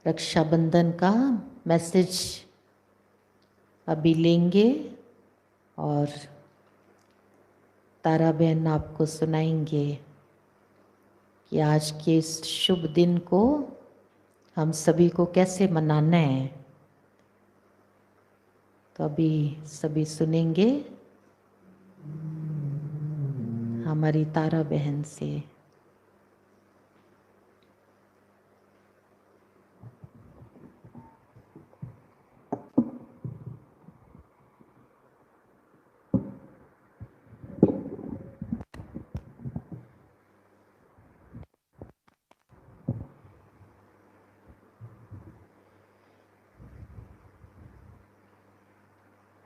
रक्षाबंधन का मैसेज अभी लेंगे और तारा बहन आपको सुनाएंगे कि आज के इस शुभ दिन को हम सभी को कैसे मनाना है। तो अभी सभी सुनेंगे हमारी तारा बहन से।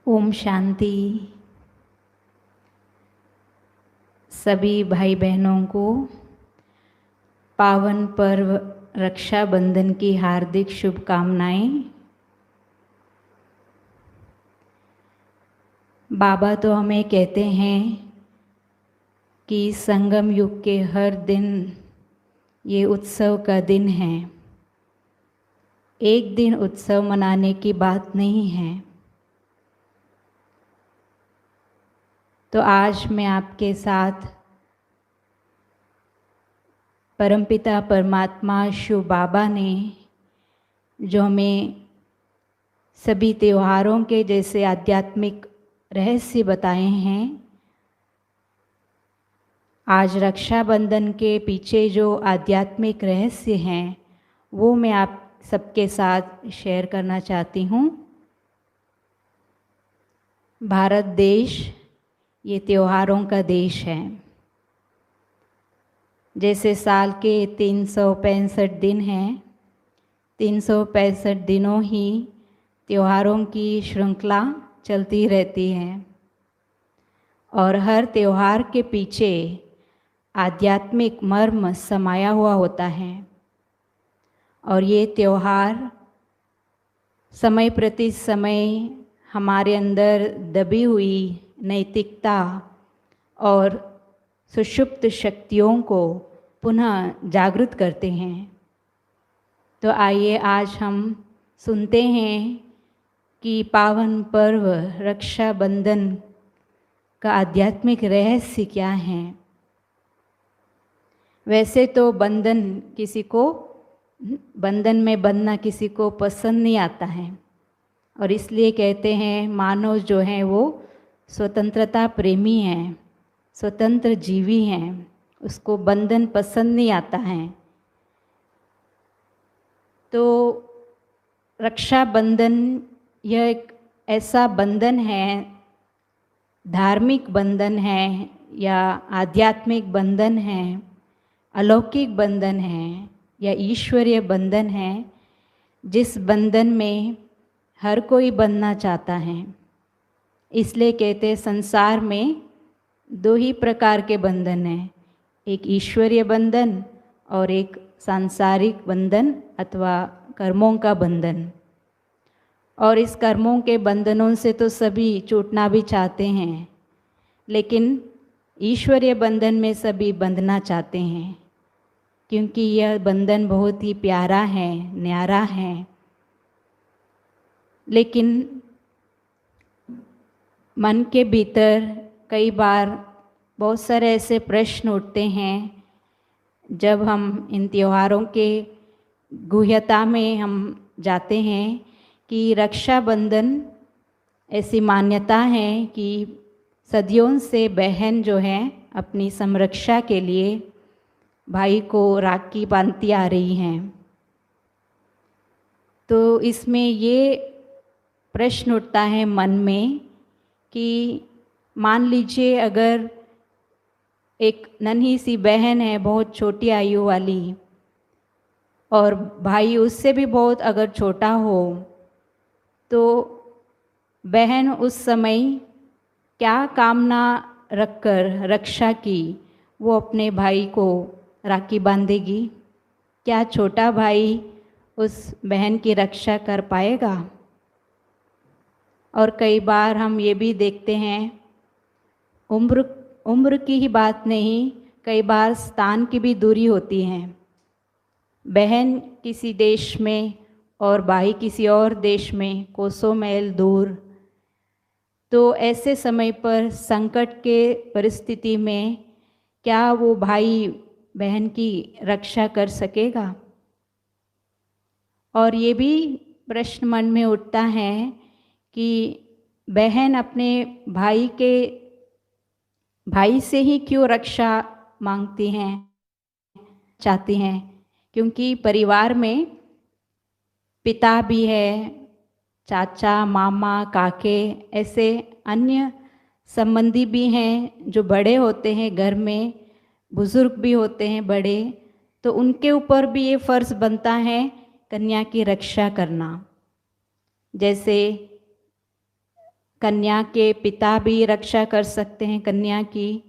ओम शांति। सभी भाई बहनों को पावन पर्व रक्षाबंधन की हार्दिक शुभकामनाएं। बाबा तो हमें कहते हैं कि संगम युग के हर दिन ये उत्सव का दिन है। एक दिन उत्सव मनाने की बात नहीं है। तो आज मैं आपके साथ परमपिता परमात्मा शिव बाबा ने जो हमें सभी त्योहारों के जैसे आध्यात्मिक रहस्य बताए हैं, आज रक्षाबंधन के पीछे जो आध्यात्मिक रहस्य हैं वो मैं आप सबके साथ शेयर करना चाहती हूँ। भारत देश ये त्योहारों का देश है। जैसे साल के 365 दिन हैं, 365 दिनों ही त्योहारों की श्रृंखला चलती रहती है और हर त्योहार के पीछे आध्यात्मिक मर्म समाया हुआ होता है। और ये त्योहार समय प्रति समय हमारे अंदर दबी हुई नैतिकता और सुषुप्त शक्तियों को पुनः जागृत करते हैं। तो आइए आज हम सुनते हैं कि पावन पर्व रक्षाबंधन का आध्यात्मिक रहस्य क्या है। वैसे तो बंधन में बंधना किसी को पसंद नहीं आता है और इसलिए कहते हैं मानव जो है वो स्वतंत्रता प्रेमी है, स्वतंत्र जीवी हैं, उसको बंधन पसंद नहीं आता है। तो रक्षाबंधन यह एक ऐसा बंधन है, धार्मिक बंधन है या आध्यात्मिक बंधन है, अलौकिक बंधन है या ईश्वरीय बंधन है, जिस बंधन में हर कोई बंधना चाहता है। इसलिए कहते हैं संसार में दो ही प्रकार के बंधन हैं, एक ईश्वरीय बंधन और एक सांसारिक बंधन अथवा कर्मों का बंधन। और इस कर्मों के बंधनों से तो सभी छूटना भी चाहते हैं, लेकिन ईश्वरीय बंधन में सभी बंधना चाहते हैं क्योंकि यह बंधन बहुत ही प्यारा है, न्यारा है। लेकिन मन के भीतर कई बार बहुत सारे ऐसे प्रश्न उठते हैं जब हम इन त्योहारों के गुह्यता में हम जाते हैं कि रक्षाबंधन ऐसी मान्यता है कि सदियों से बहन जो है अपनी संरक्षा के लिए भाई को राखी बांधती आ रही हैं। तो इसमें ये प्रश्न उठता है मन में कि मान लीजिए अगर एक नन्ही सी बहन है, बहुत छोटी आयु वाली, और भाई उससे भी बहुत अगर छोटा हो, तो बहन उस समय क्या कामना रखकर रक्षा की वो अपने भाई को राखी बांधेगी? क्या छोटा भाई उस बहन की रक्षा कर पाएगा? और कई बार हम ये भी देखते हैं, उम्र की ही बात नहीं, कई बार स्थान की भी दूरी होती है। बहन किसी देश में और भाई किसी और देश में कोसों मील दूर, तो ऐसे समय पर संकट के परिस्थिति में क्या वो भाई बहन की रक्षा कर सकेगा? और ये भी प्रश्न मन में उठता है कि बहन अपने भाई से ही क्यों रक्षा मांगती हैं, चाहती हैं? क्योंकि परिवार में पिता भी है, चाचा, मामा, काके, ऐसे अन्य संबंधी भी हैं जो बड़े होते हैं घर में, बुजुर्ग भी होते हैं बड़े, तो उनके ऊपर भी ये फ़र्ज़ बनता है कन्या की रक्षा करना। जैसे कन्या के पिता भी रक्षा कर सकते हैं कन्या की,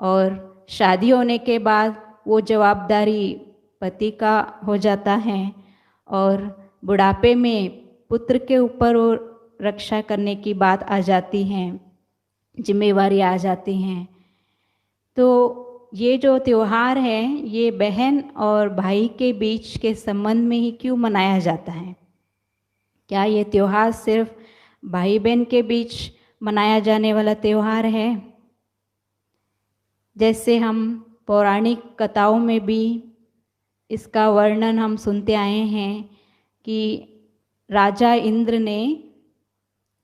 और शादी होने के बाद वो जवाबदारी पति का हो जाता है, और बुढ़ापे में पुत्र के ऊपर वो रक्षा करने की बात आ जाती है, जिम्मेवारी आ जाती हैं। तो ये जो त्यौहार है ये बहन और भाई के बीच के संबंध में ही क्यों मनाया जाता है? क्या ये त्यौहार सिर्फ भाई बहन के बीच मनाया जाने वाला त्यौहार है? जैसे हम पौराणिक कथाओं में भी इसका वर्णन हम सुनते आए हैं कि राजा इंद्र ने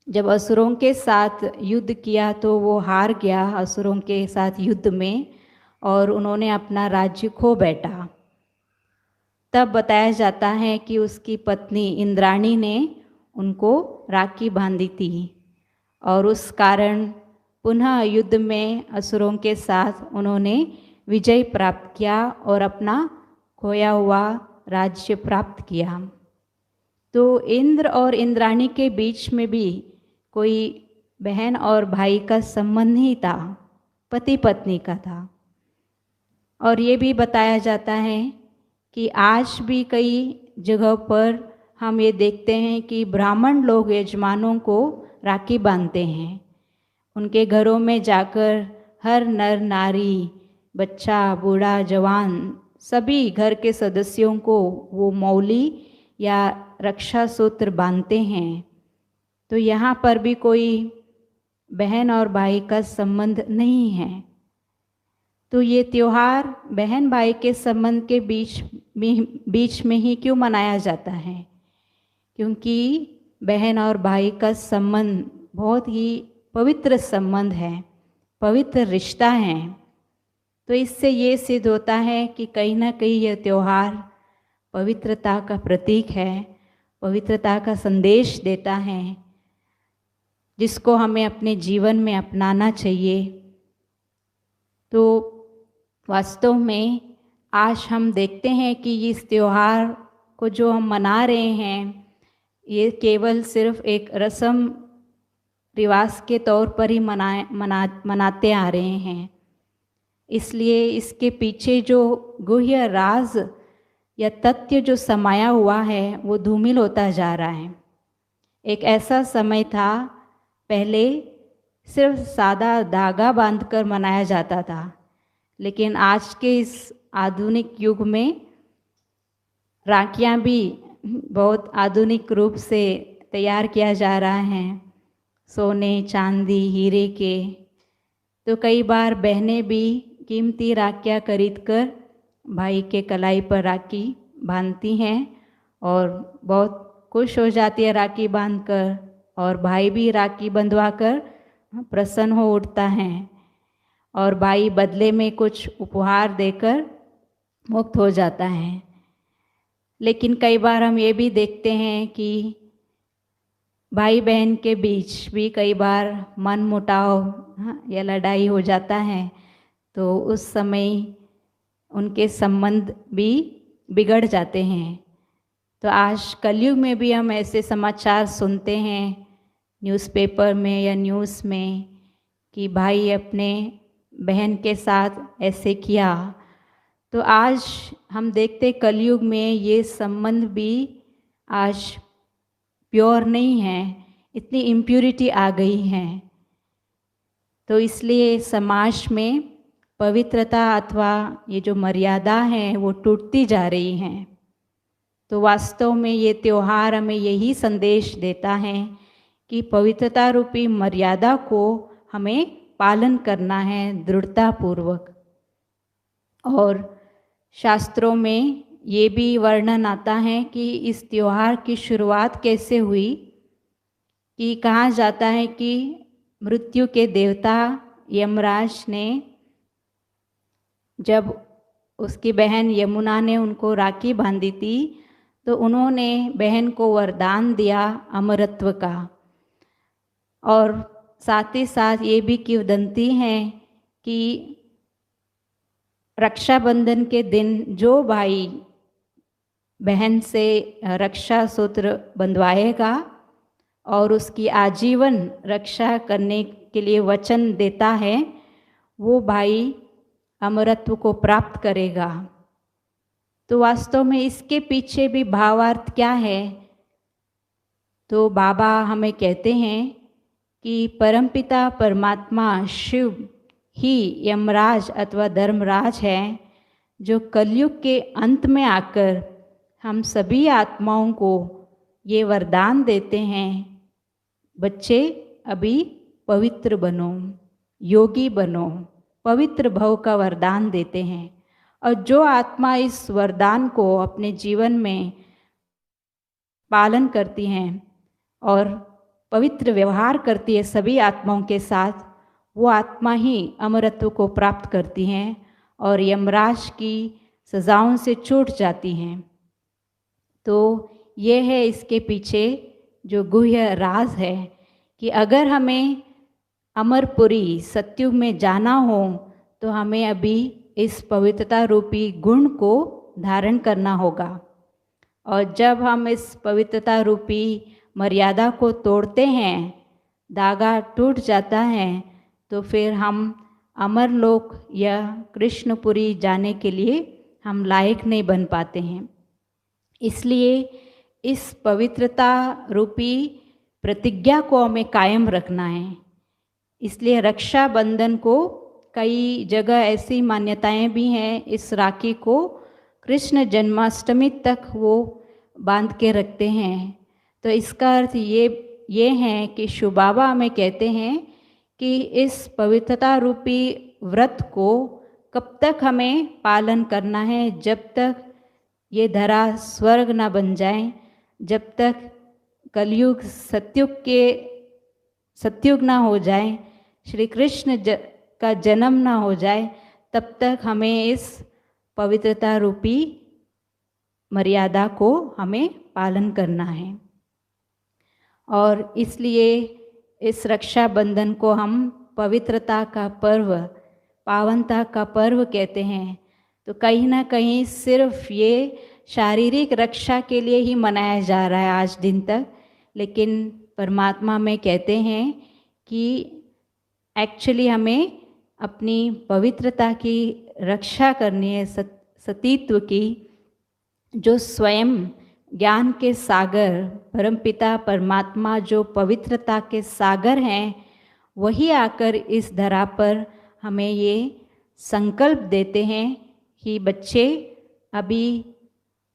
जब असुरों के साथ युद्ध किया तो वो हार गया असुरों के साथ युद्ध में, और उन्होंने अपना राज्य खो बैठा। तब बताया जाता है कि उसकी पत्नी इंद्राणी ने उनको राखी बांधी थी, और उस कारण पुनः युद्ध में असुरों के साथ उन्होंने विजय प्राप्त किया और अपना खोया हुआ राज्य प्राप्त किया। तो इंद्र और इंद्राणी के बीच में भी कोई बहन और भाई का संबंध नहीं था, पति पत्नी का था। और ये भी बताया जाता है कि आज भी कई जगहों पर हम ये देखते हैं कि ब्राह्मण लोग यजमानों को राखी बांधते हैं। उनके घरों में जाकर हर नर नारी, बच्चा, बूढ़ा, जवान, सभी घर के सदस्यों को वो मौली या रक्षा सूत्र बांधते हैं। तो यहाँ पर भी कोई बहन और भाई का संबंध नहीं है। तो ये त्यौहार बहन भाई के संबंध के बीच में ही क्यों मनाया जाता है? क्योंकि बहन और भाई का संबंध बहुत ही पवित्र संबंध है, पवित्र रिश्ता है। तो इससे ये सिद्ध होता है कि कहीं ना कहीं यह त्यौहार पवित्रता का प्रतीक है, पवित्रता का संदेश देता है, जिसको हमें अपने जीवन में अपनाना चाहिए। तो वास्तव में आज हम देखते हैं कि इस त्यौहार को जो हम मना रहे हैं ये केवल सिर्फ एक रस्म रिवाज के तौर पर ही मनाते आ रहे हैं। इसलिए इसके पीछे जो गुह्य राज या तथ्य जो समाया हुआ है वो धूमिल होता जा रहा है। एक ऐसा समय था पहले सिर्फ सादा धागा बांधकर मनाया जाता था, लेकिन आज के इस आधुनिक युग में राखियाँ भी बहुत आधुनिक रूप से तैयार किया जा रहा है, सोने, चांदी, हीरे के। तो कई बार बहनें भी कीमती राखियाँ खरीदकर भाई के कलाई पर राखी बांधती हैं और बहुत खुश हो जाती है राखी बांधकर, और भाई भी राखी बंधवाकर प्रसन्न हो उठता है, और भाई बदले में कुछ उपहार देकर मुक्त हो जाता है। लेकिन कई बार हम ये भी देखते हैं कि भाई बहन के बीच भी कई बार मन मुटाव या लड़ाई हो जाता है, तो उस समय उनके संबंध भी बिगड़ जाते हैं। तो आज कलयुग में भी हम ऐसे समाचार सुनते हैं न्यूज़पेपर में या न्यूज़ में कि भाई अपने बहन के साथ ऐसे किया। तो आज हम देखते कलयुग में ये संबंध भी आज प्योर नहीं है, इतनी इम्प्योरिटी आ गई है। तो इसलिए समाज में पवित्रता अथवा ये जो मर्यादा है वो टूटती जा रही हैं। तो वास्तव में ये त्यौहार हमें यही संदेश देता है कि पवित्रता रूपी मर्यादा को हमें पालन करना है दृढ़तापूर्वक। और शास्त्रों में ये भी वर्णन आता है कि इस त्यौहार की शुरुआत कैसे हुई, कि कहा जाता है कि मृत्यु के देवता यमराज ने, जब उसकी बहन यमुना ने उनको राखी बांधी थी, तो उन्होंने बहन को वरदान दिया अमरत्व का। और साथ ही साथ ये भी किंवदंती है कि रक्षाबंधन के दिन जो भाई बहन से रक्षा सूत्र बंधवाएगा और उसकी आजीवन रक्षा करने के लिए वचन देता है, वो भाई अमरत्व को प्राप्त करेगा। तो वास्तव में इसके पीछे भी भावार्थ क्या है? तो बाबा हमें कहते हैं कि परमपिता परमात्मा शिव ही यमराज अथवा धर्मराज है, जो कलयुग के अंत में आकर हम सभी आत्माओं को ये वरदान देते हैं, बच्चे अभी पवित्र बनो, योगी बनो, पवित्र भव का वरदान देते हैं। और जो आत्मा इस वरदान को अपने जीवन में पालन करती हैं और पवित्र व्यवहार करती है सभी आत्माओं के साथ, वो आत्मा ही अमरत्व को प्राप्त करती हैं और यमराज की सजाओं से छूट जाती हैं। तो ये है इसके पीछे जो गुह्य राज है कि अगर हमें अमरपुरी सत्युग में जाना हो तो हमें अभी इस पवित्रता रूपी गुण को धारण करना होगा। और जब हम इस पवित्रता रूपी मर्यादा को तोड़ते हैं, धागा टूट जाता है, तो फिर हम अमरलोक या कृष्णपुरी जाने के लिए हम लायक नहीं बन पाते हैं। इसलिए इस पवित्रता रूपी प्रतिज्ञा को हमें कायम रखना है। इसलिए रक्षाबंधन को कई जगह ऐसी मान्यताएं भी हैं, इस राखी को कृष्ण जन्माष्टमी तक वो बांध के रखते हैं। तो इसका अर्थ ये है कि शिव बाबा हमें कहते हैं कि इस पवित्रता रूपी व्रत को कब तक हमें पालन करना है, जब तक ये धरा स्वर्ग ना बन जाए, जब तक कलयुग सत्युग ना हो जाए, श्री कृष्ण का जन्म ना हो जाए, तब तक हमें इस पवित्रता रूपी मर्यादा को हमें पालन करना है। और इसलिए इस रक्षाबंधन को हम पवित्रता का पर्व, पावनता का पर्व कहते हैं। तो कहीं ना कहीं सिर्फ ये शारीरिक रक्षा के लिए ही मनाया जा रहा है आज दिन तक, लेकिन परमात्मा में कहते हैं कि एक्चुअली हमें अपनी पवित्रता की रक्षा करनी है, सतीत्व की। जो स्वयं ज्ञान के सागर परमपिता परमात्मा जो पवित्रता के सागर हैं, वही आकर इस धरा पर हमें ये संकल्प देते हैं कि बच्चे अभी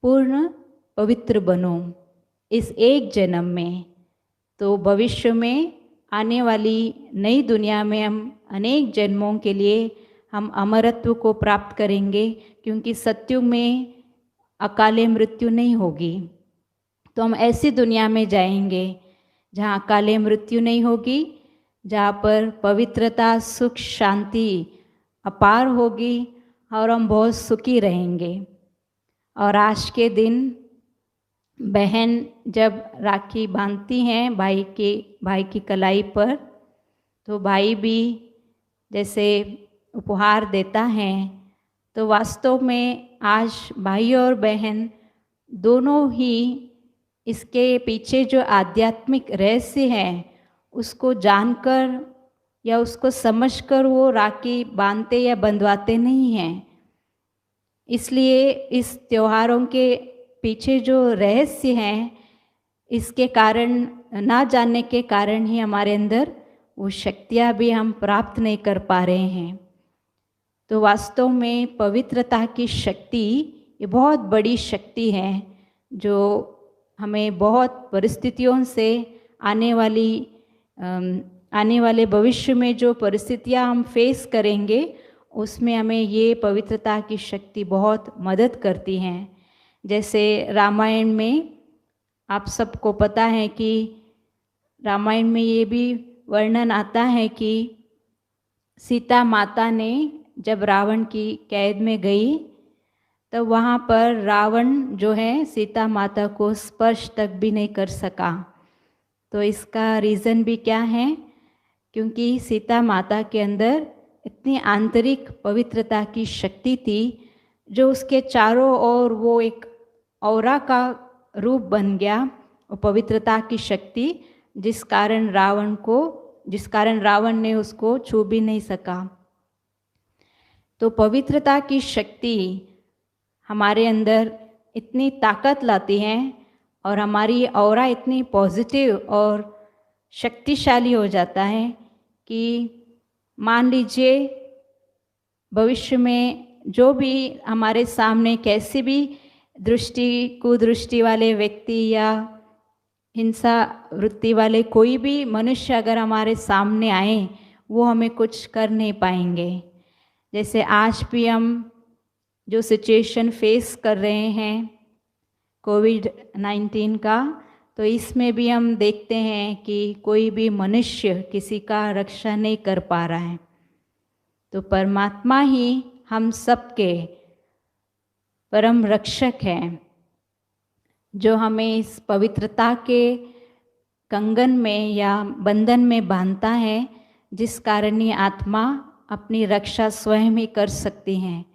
पूर्ण पवित्र बनो इस एक जन्म में। तो भविष्य में आने वाली नई दुनिया में हम अनेक जन्मों के लिए हम अमरत्व को प्राप्त करेंगे, क्योंकि सत्युग में अकाले मृत्यु नहीं होगी। तो हम ऐसी दुनिया में जाएंगे जहाँ अकाले मृत्यु नहीं होगी, जहाँ पर पवित्रता, सुख, शांति अपार होगी और हम बहुत सुखी रहेंगे। और आज के दिन बहन जब राखी बांधती हैं भाई की कलाई पर, तो भाई भी जैसे उपहार देता है। तो वास्तव में आज भाई और बहन दोनों ही इसके पीछे जो आध्यात्मिक रहस्य है उसको जानकर या उसको समझकर वो राखी बांधते या बंधवाते नहीं हैं। इसलिए इस त्योहारों के पीछे जो रहस्य हैं, इसके कारण, ना जानने के कारण ही हमारे अंदर वो शक्तियाँ भी हम प्राप्त नहीं कर पा रहे हैं। तो वास्तव में पवित्रता की शक्ति ये बहुत बड़ी शक्ति है, जो हमें बहुत परिस्थितियों से आने वाले भविष्य में जो परिस्थितियां हम फेस करेंगे, उसमें हमें ये पवित्रता की शक्ति बहुत मदद करती हैं। जैसे रामायण में आप सबको पता है कि रामायण में ये भी वर्णन आता है कि सीता माता ने जब रावण की कैद में गई, तब वहाँ पर रावण जो है सीता माता को स्पर्श तक भी नहीं कर सका। तो इसका रीज़न भी क्या है? क्योंकि सीता माता के अंदर इतनी आंतरिक पवित्रता की शक्ति थी, जो उसके चारों ओर वो एक औरा का रूप बन गया, वो पवित्रता की शक्ति, जिस कारण रावण ने उसको छू भी नहीं सका। तो पवित्रता की शक्ति हमारे अंदर इतनी ताकत लाती है और हमारी ऑरा इतनी पॉजिटिव और शक्तिशाली हो जाता है कि मान लीजिए भविष्य में जो भी हमारे सामने कैसी भी कुदृष्टि वाले व्यक्ति या हिंसा वृत्ति वाले कोई भी मनुष्य अगर हमारे सामने आए, वो हमें कुछ कर नहीं पाएंगे। जैसे आज भी हम जो सिचुएशन फेस कर रहे हैं कोविड-19 का, तो इसमें भी हम देखते हैं कि कोई भी मनुष्य किसी का रक्षा नहीं कर पा रहा है। तो परमात्मा ही हम सबके परम रक्षक हैं, जो हमें इस पवित्रता के कंगन में या बंधन में बांधता है, जिस कारण ये आत्मा अपनी रक्षा स्वयं ही कर सकती हैं।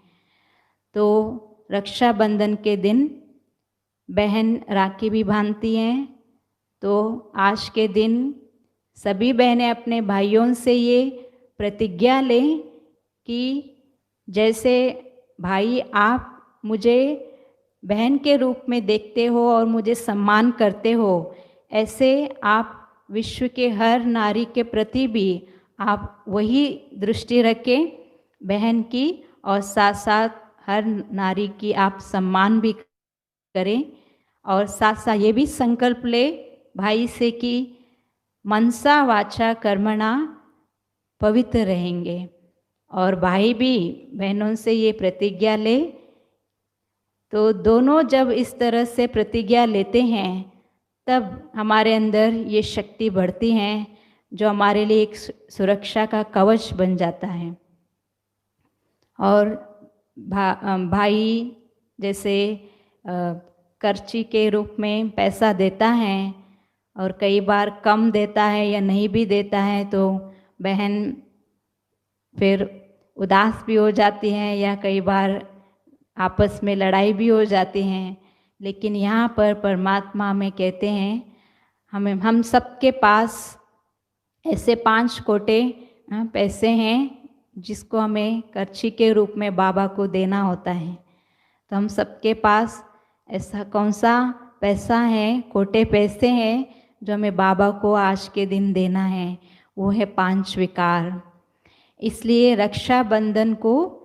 तो रक्षाबंधन के दिन बहन राखी भी बांधती हैं। तो आज के दिन सभी बहनें अपने भाइयों से ये प्रतिज्ञा लें कि जैसे भाई आप मुझे बहन के रूप में देखते हो और मुझे सम्मान करते हो, ऐसे आप विश्व के हर नारी के प्रति भी आप वही दृष्टि रखें बहन की, और साथ साथ हर नारी की आप सम्मान भी करें। और साथ साथ ये भी संकल्प ले भाई से कि मनसा वाचा कर्मणा पवित्र रहेंगे, और भाई भी बहनों से ये प्रतिज्ञा ले। तो दोनों जब इस तरह से प्रतिज्ञा लेते हैं, तब हमारे अंदर ये शक्ति बढ़ती है, जो हमारे लिए एक सुरक्षा का कवच बन जाता है। और भाई जैसे कर्ची के रूप में पैसा देता है, और कई बार कम देता है या नहीं भी देता है, तो बहन फिर उदास भी हो जाती हैं या कई बार आपस में लड़ाई भी हो जाती हैं। लेकिन यहाँ पर परमात्मा में कहते हैं, हम सबके पास ऐसे 5 कोटे पैसे हैं, जिसको हमें कर्ची के रूप में बाबा को देना होता है। तो हम सबके पास ऐसा कौन सा पैसा है, कोटे पैसे हैं, जो हमें बाबा को आज के दिन देना है, वो है 5 विकार। इसलिए रक्षाबंधन को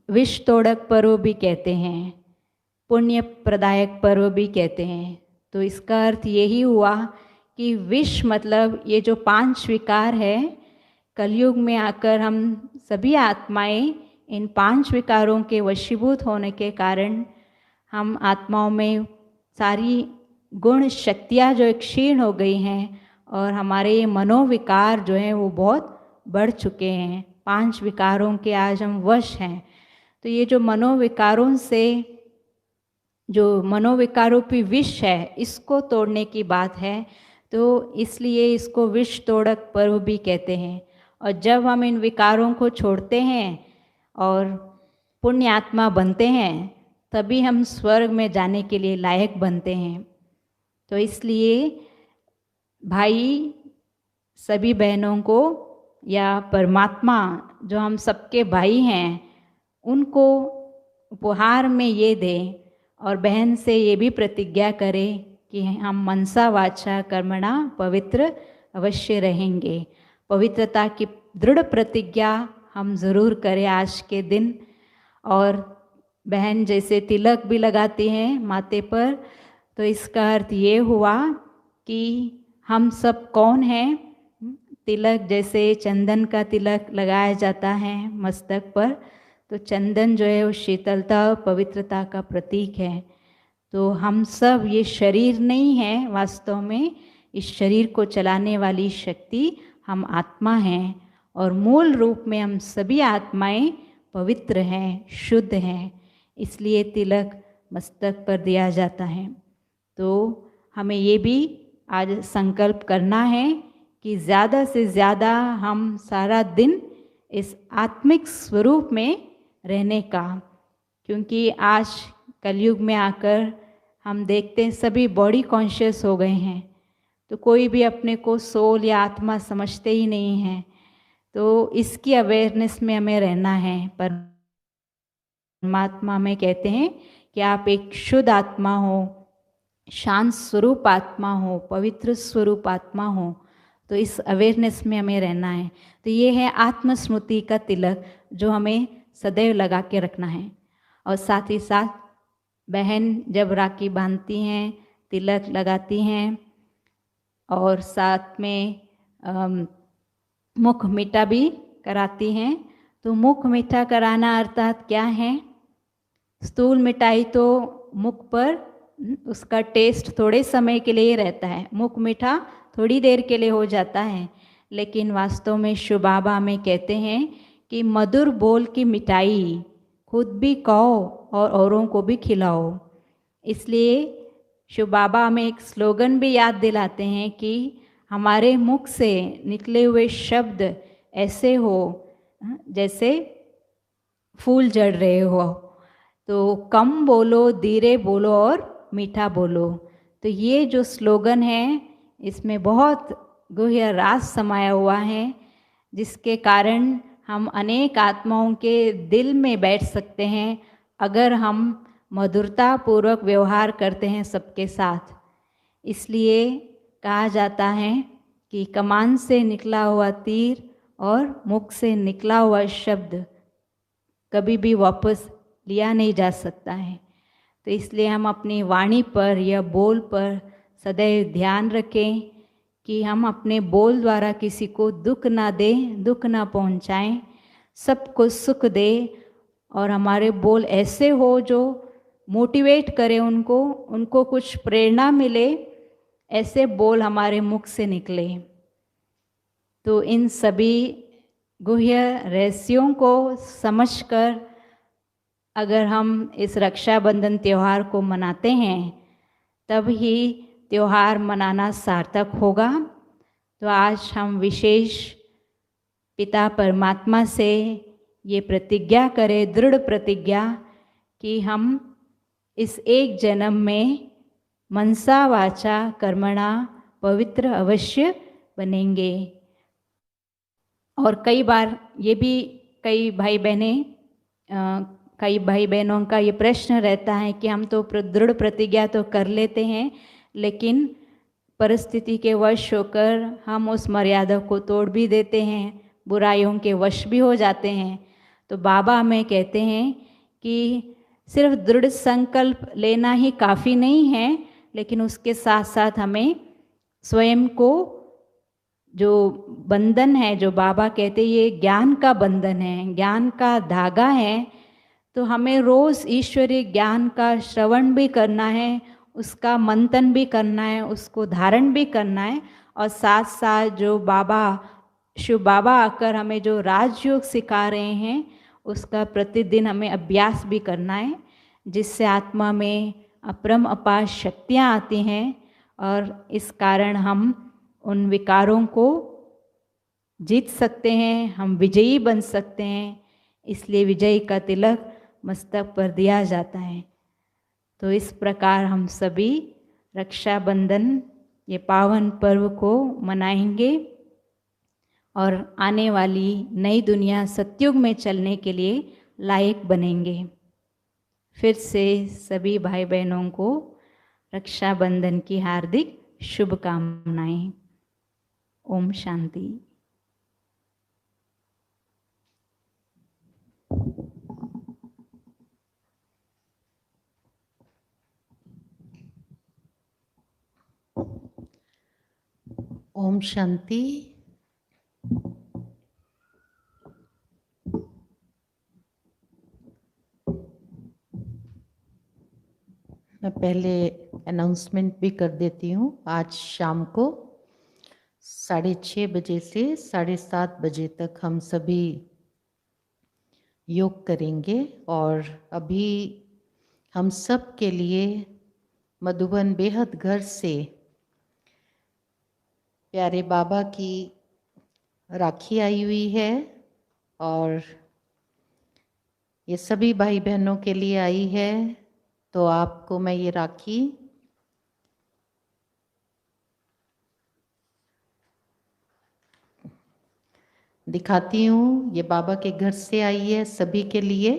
विष तोड़क पर्व भी कहते हैं, पुण्य प्रदायक पर्व भी कहते हैं। तो इसका अर्थ यही हुआ कि विष मतलब ये जो 5 विकार है, कलयुग में आकर हम सभी आत्माएं इन 5 विकारों के वशीभूत होने के कारण हम आत्माओं में सारी गुण शक्तियाँ जो क्षीण हो गई हैं, और हमारे ये मनोविकार जो हैं वो बहुत बढ़ चुके हैं। 5 विकारों के आज हम वश हैं। तो ये जो मनोविकारों से, जो मनोविकारों विष है, इसको तोड़ने की बात है। तो इसलिए इसको विष तोड़क पर्व भी कहते हैं। और जब हम इन विकारों को छोड़ते हैं और पुण्य आत्मा बनते हैं, तभी हम स्वर्ग में जाने के लिए लायक बनते हैं। तो इसलिए भाई सभी बहनों को, या परमात्मा जो हम सबके भाई हैं, उनको उपहार में ये दें, और बहन से ये भी प्रतिज्ञा करें कि हम मनसा वाचा कर्मणा पवित्र अवश्य रहेंगे। पवित्रता की दृढ़ प्रतिज्ञा हम ज़रूर करें आज के दिन। और बहन जैसे तिलक भी लगाती हैं माथे पर, तो इसका अर्थ ये हुआ कि हम सब कौन हैं। तिलक जैसे चंदन का तिलक लगाया जाता है मस्तक पर, तो चंदन जो है वो शीतलता और पवित्रता का प्रतीक है। तो हम सब ये शरीर नहीं है, वास्तव में इस शरीर को चलाने वाली शक्ति हम आत्मा हैं, और मूल रूप में हम सभी आत्माएं पवित्र हैं, शुद्ध हैं, इसलिए तिलक मस्तक पर दिया जाता है। तो हमें ये भी आज संकल्प करना है कि ज़्यादा से ज़्यादा हम सारा दिन इस आत्मिक स्वरूप में रहने का, क्योंकि आज कलयुग में आकर हम देखते हैं सभी बॉडी कॉन्शियस हो गए हैं, तो कोई भी अपने को सोल या आत्मा समझते ही नहीं हैं। तो इसकी अवेयरनेस में हमें रहना है। परमात्मा में कहते हैं कि आप एक शुद्ध आत्मा हो, शांत स्वरूप आत्मा हो, पवित्र स्वरूप आत्मा हो, तो इस अवेयरनेस में हमें रहना है। तो ये है आत्मस्मृति का तिलक जो हमें सदैव लगा के रखना है। और साथ ही साथ बहन जब राखी बांधती हैं, तिलक लगाती हैं, और साथ में मुख मीठा भी कराती हैं। तो मुख मीठा कराना अर्थात क्या है? स्थूल मिठाई तो मुख पर उसका टेस्ट थोड़े समय के लिए ही रहता है, मुख मीठा थोड़ी देर के लिए हो जाता है, लेकिन वास्तव में शिव बाबा में कहते हैं कि मधुर बोल की मिठाई खुद भी खाओ और औरों को भी खिलाओ। इसलिए शिव बाबा हमें एक स्लोगन भी याद दिलाते हैं कि हमारे मुख से निकले हुए शब्द ऐसे हो जैसे फूल जड़ रहे हो। तो कम बोलो, धीरे बोलो और मीठा बोलो। तो ये जो स्लोगन है, इसमें बहुत गहरा राज समाया हुआ है, जिसके कारण हम अनेक आत्माओं के दिल में बैठ सकते हैं अगर हम मधुरता पूर्वक व्यवहार करते हैं सबके साथ। इसलिए कहा जाता है कि कमान से निकला हुआ तीर और मुख से निकला हुआ शब्द कभी भी वापस लिया नहीं जा सकता है। तो इसलिए हम अपनी वाणी पर या बोल पर सदैव ध्यान रखें कि हम अपने बोल द्वारा किसी को दुख ना दें, दुख ना पहुंचाएं, सबको सुख दें, और हमारे बोल ऐसे हो जो मोटिवेट करें उनको कुछ प्रेरणा मिले, ऐसे बोल हमारे मुख से निकले। तो इन सभी गुह्य रहस्यों को समझकर अगर हम इस रक्षाबंधन त्यौहार को मनाते हैं, तब ही त्यौहार मनाना सार्थक होगा। तो आज हम विशेष पिता परमात्मा से ये प्रतिज्ञा करें, दृढ़ प्रतिज्ञा, कि हम इस एक जन्म में मनसा वाचा कर्मणा पवित्र अवश्य बनेंगे। और कई बार ये भी कई भाई बहनों का ये प्रश्न रहता है कि हम तो दृढ़ प्रतिज्ञा तो कर लेते हैं, लेकिन परिस्थिति के वश होकर हम उस मर्यादा को तोड़ भी देते हैं, बुराइयों के वश भी हो जाते हैं। तो बाबा हमें कहते हैं कि सिर्फ दृढ़ संकल्प लेना ही काफ़ी नहीं है, लेकिन उसके साथ साथ हमें स्वयं को, जो बंधन है, जो बाबा कहते हैं ये ज्ञान का बंधन है, ज्ञान का धागा है, तो हमें रोज़ ईश्वरीय ज्ञान का श्रवण भी करना है, उसका मंथन भी करना है, उसको धारण भी करना है, और साथ साथ जो शिव बाबा आकर हमें जो राजयोग सिखा रहे हैं उसका प्रतिदिन हमें अभ्यास भी करना है, जिससे आत्मा में अपरम अपार शक्तियाँ आती हैं, और इस कारण हम उन विकारों को जीत सकते हैं, हम विजयी बन सकते हैं। इसलिए विजयी का तिलक मस्तक पर दिया जाता है। तो इस प्रकार हम सभी रक्षाबंधन ये पावन पर्व को मनाएंगे और आने वाली नई दुनिया सतयुग में चलने के लिए लायक बनेंगे। फिर से सभी भाई बहनों को रक्षाबंधन की हार्दिक शुभकामनाएं। ओम शांति। ओम शांति। मैं पहले अनाउंसमेंट भी कर देती हूँ। आज शाम को 6:30 बजे से 7:30 बजे तक हम सभी योग करेंगे और अभी हम सब के लिए मधुबन बेहद घर से प्यारे बाबा की राखी आई हुई है और ये सभी भाई बहनों के लिए आई है। तो आपको मैं ये राखी दिखाती हूँ। ये बाबा के घर से आई है सभी के लिए।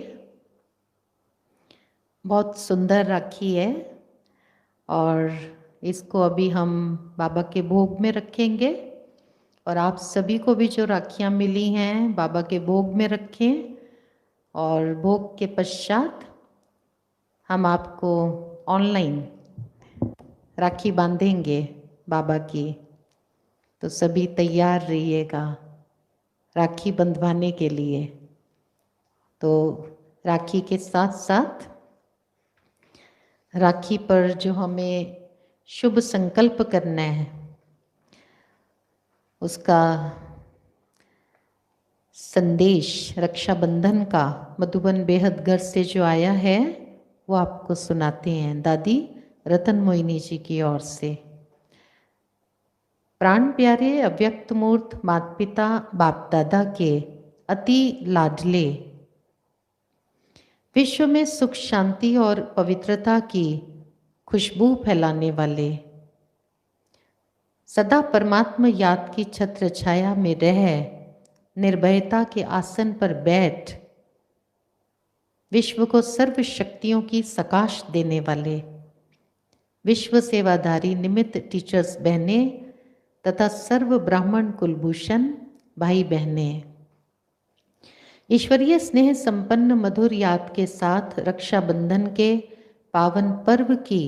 बहुत सुंदर राखी है और इसको अभी हम बाबा के भोग में रखेंगे और आप सभी को भी जो राखियाँ मिली हैं बाबा के भोग में रखें और भोग के पश्चात हम आपको ऑनलाइन राखी बांधेंगे बाबा की। तो सभी तैयार रहिएगा राखी बंधवाने के लिए। तो राखी के साथ साथ राखी पर जो हमें शुभ संकल्प करना है उसका संदेश रक्षाबंधन का मधुबन बेहद घर से जो आया है वो आपको सुनाते हैं दादी रतन मोहिनी जी की ओर से। प्राण प्यारे अव्यक्त मूर्त माता पिता बाप दादा के अति लाडले, विश्व में सुख शांति और पवित्रता की खुशबू फैलाने वाले, सदा परमात्मा याद की छत्र छाया में रह निर्भयता के आसन पर बैठ विश्व को सर्व शक्तियों की सकाश देने वाले, विश्व सेवाधारी निमित्त टीचर्स बहने तथा सर्व ब्राह्मण कुलभूषण भाई बहने, ईश्वरीय स्नेह संपन्न मधुर याद के साथ रक्षाबंधन के पावन पर्व की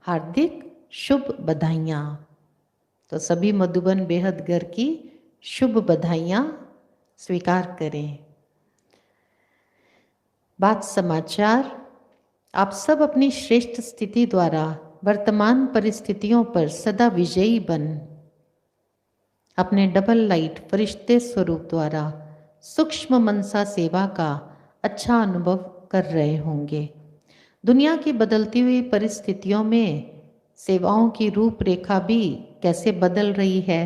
हार्दिक शुभ बधाइयाँ। तो सभी मधुबन बेहद घर की शुभ बधाइयाँ स्वीकार करें। बात समाचार, आप सब अपनी श्रेष्ठ स्थिति द्वारा वर्तमान परिस्थितियों पर सदा विजयी बन अपने डबल लाइट फरिश्ते स्वरूप द्वारा सूक्ष्म मनसा सेवा का अच्छा अनुभव कर रहे होंगे। दुनिया की बदलती हुई परिस्थितियों में सेवाओं की रूपरेखा भी कैसे बदल रही है।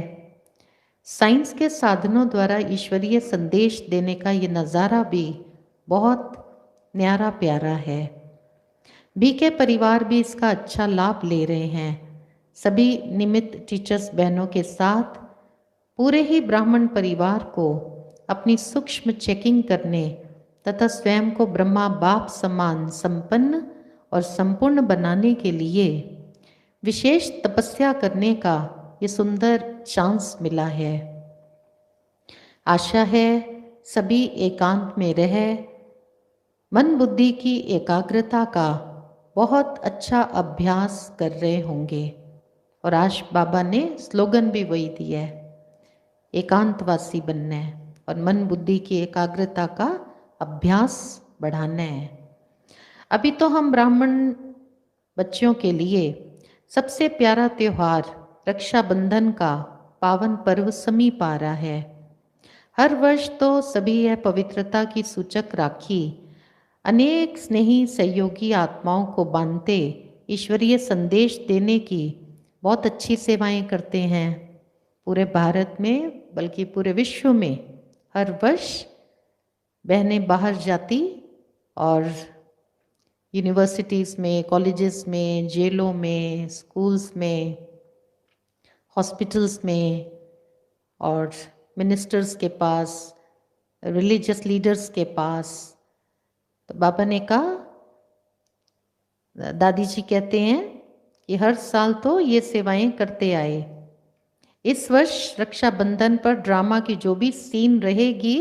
साइंस के साधनों द्वारा ईश्वरीय संदेश देने का ये नज़ारा भी बहुत न्यारा प्यारा है। बी के परिवार भी इसका अच्छा लाभ ले रहे हैं। सभी निमित्त टीचर्स बहनों के साथ पूरे ही ब्राह्मण परिवार को अपनी सूक्ष्म चेकिंग करने तथा स्वयं को ब्रह्मा बाप समान संपन्न और संपूर्ण बनाने के लिए विशेष तपस्या करने का ये सुंदर चांस मिला है। आशा है सभी एकांत में रह मन बुद्धि की एकाग्रता का बहुत अच्छा अभ्यास कर रहे होंगे। और आज बाबा ने स्लोगन भी वही दिया है, एकांतवासी बनना है और मन बुद्धि की एकाग्रता का अभ्यास बढ़ाना है। अभी तो हम ब्राह्मण बच्चों के लिए सबसे प्यारा त्यौहार रक्षाबंधन का पावन पर्व समीप आ रहा है। हर वर्ष तो सभी यह पवित्रता की सूचक राखी अनेक स्नेही सहयोगी आत्माओं को बांधते ईश्वरीय संदेश देने की बहुत अच्छी सेवाएं करते हैं। पूरे भारत में बल्कि पूरे विश्व में हर वर्ष बहनें बाहर जाती और यूनिवर्सिटीज़ में, कॉलेजेस में, जेलों में, स्कूल्स में, हॉस्पिटल्स में और मिनिस्टर्स के पास, रिलीजियस लीडर्स के पास। तो बाबा ने कहा, दादी जी कहते हैं कि हर साल तो ये सेवाएं करते आए। इस वर्ष रक्षाबंधन पर ड्रामा की जो भी सीन रहेगी